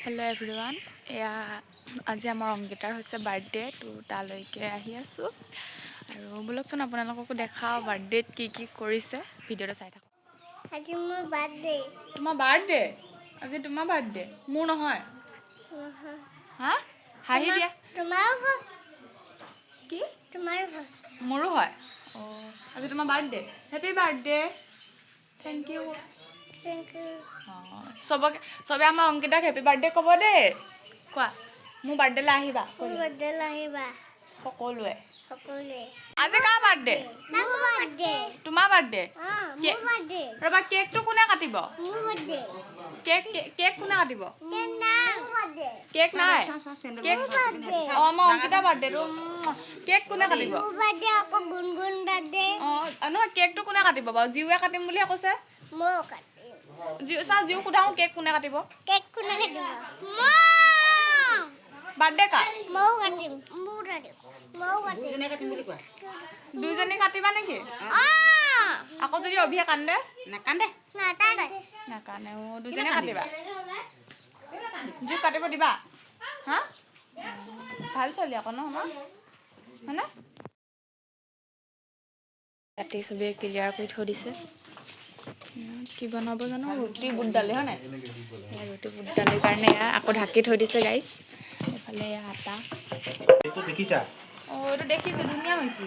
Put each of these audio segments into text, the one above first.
Hello everyone या आज आम अंकितार बार्थडे तो तालैके आहि आसो और बोलकचोन आपनालोकको देखाओ बार्थडे की करिसे भिडिओ चाइ थाको। आज मोर बार्थडे। तुम्हार बार्थडे? आज तुम्हार बार्थडे मोर নহয়। हाँ हाहि दिया तुम्हारो হয় কি तुम्हारो হয় मोरो হয়। ओ आज तुम्हार birthday happy birthday thank you thank you. सबके सबे आम अंकिताक हैप्पी बार्थडे कब दे क्या मोर बार्थडे आहिबा मोर बार्थडे लाहिबा सकलोए सकलोए। आज का बार्थडे? मोर बार्थडे। तुम्हार बार्थडे? हां मोर बार्थडे। रबा केक तो कोने काटिब? मोर बार्थडे। केक केक कोने काटिब? केक ना मोर बार्थडे। केक नाय केक मोर बार्थडे। ओ म अंकिता बार्थडे रो केक कोने काटिब? मोर बार्थडे আকৌ गुनগুন बार्थडे। নহয় केक तो कोने काटिब बा जिउए काटिम বুলি কৈছে मोर काटिम जिउ सा जिउ खुदाउ केक कोने काटिब? केक कोने काटिब? बार्थडे का मोर काटिम मोर काटिम मोर काटिम দুজনে কাটিম বুলি কোৱা দুজনী কাটিবা নেকি? আকৌ যদি অভিয়ে কান্দে নাকান্দে না তাতে না কানে ও দুজনে কাটিবা জিউ কাটিব দিবা হা ভাল চলি আকৌ ন আমাৰ হয়নে কাটি সবে ক্লিয়াৰ কৰি থৈ দিছে কি বনাব জানো ৰুটি বুট দালি হয় নাই ৰুটি বুট দালিৰ কাৰণে আকৌ ঢাকি থৈ দিছে গাইছ এফালে আটা এইটো দেখিছা এইটো দেখিছো ধুনীয়া হৈছে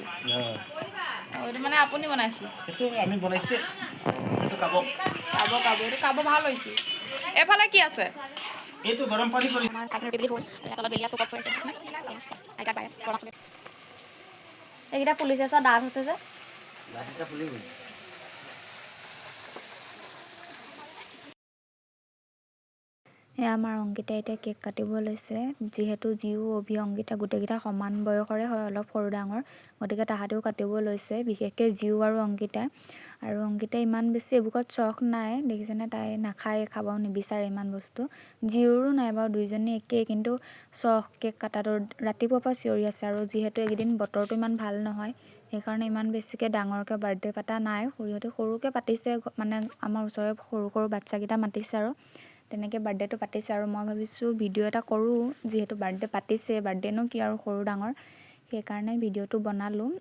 এইটো মানে আপুনি বনাইছে এইটো আমি বনাইছে এইটো কাব এইটো কাব ভাল হৈছে এফালে কি আছে এইটো গৰম পানী কৰি আমাৰ কাঠৰ বেলি হ'ল তলত বেলিয়া চকত হৈ আছে আইতা পায় এইকেইটা পুলিচে চোৱা দাঁত হৈছে যে লাঠিটা ফুলি গ'ল আমাৰ অংকিতা এতিয়া কেক কাটিব লৈছে যিহেতু জিউ অভি অংকিতা গোটেইকেইটা সমান বয়সৰে হয় অলপ সৰু ডাঙৰ গতিকে তাহাঁতেও কাটিব লৈছে বিশেষকৈ জিউ আৰু অংকিতা ইমান বেছি এইবোৰত চখ নাই দেখিছেনে তাই নাখায় খাব নিবিচাৰে ইমান বস্তু জিউৰো নাই বাৰু দুইজনী একেই কিন্তু চখ কেক কাটাটো ৰাতিপুৱাৰ পৰা চিঞৰি আছে আৰু যিহেতু এইকেইদিন বতৰটো ইমান ভাল নহয় সেইকাৰণে ইমান বেছিকৈ ডাঙৰকৈ বাৰ্থডে পাতা নাই সৰুতে সৰুকৈ পাতিছে মানে আমাৰ ওচৰৰে সৰু সৰু বাচ্চাকেইটা মাতিছে আৰু তেনেকৈ বাৰ্থডেটো পাতিছে আৰু মই ভাবিছোঁ ভিডিঅ' এটা কৰোঁ যিহেতু বাৰ্থডে পাতিছে বাৰ্থডেনো কি আৰু সৰু ডাঙৰ সেইকাৰণে ভিডিঅ'টো বনালোঁ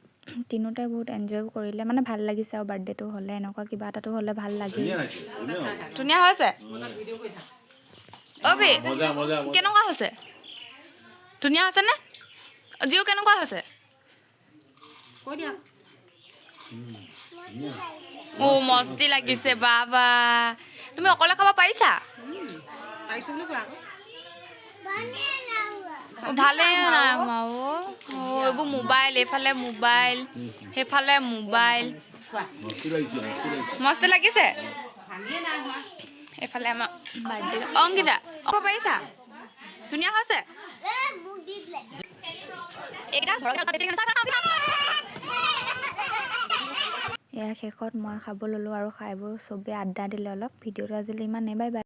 তিনিওটাই বহুত এনজয় কৰিলে মানে ভাল লাগিছে আৰু বাৰ্থডেটো হ'লে এনেকুৱা কিবা এটাটো হ'লে ভাল লাগে ধুনীয়া হৈছে অবি কেনেকুৱা হৈছে ধুনীয়া হৈছেনে জিও কেনেকুৱা হৈছে কৈ দিয়া ও মস্তি লাগিছে বাবা তুমি অকলে খাব পাৰিছা পাইছো বুলি কোৱা আকৌ ভালে নাই এইবোৰ মোবাইল এইফালে মোবাইল সেইফালে মোবাইল কোৱা মস্তি লাগিছে ভাঙিয়ে নাই হোৱা এইফালে আমাৰ বাৰ্থডে অংকিতা খাব পাৰিছা ধুনীয়া হৈছে মুখ দি দিলে এইকেইটা এয়া শেষত মই খাব ল'লোঁ আৰু খাই বৈ চবেই আড্ডা দিলে অলপ ভিডিঅ'টো আজিলৈ ইমানেই বাই বাই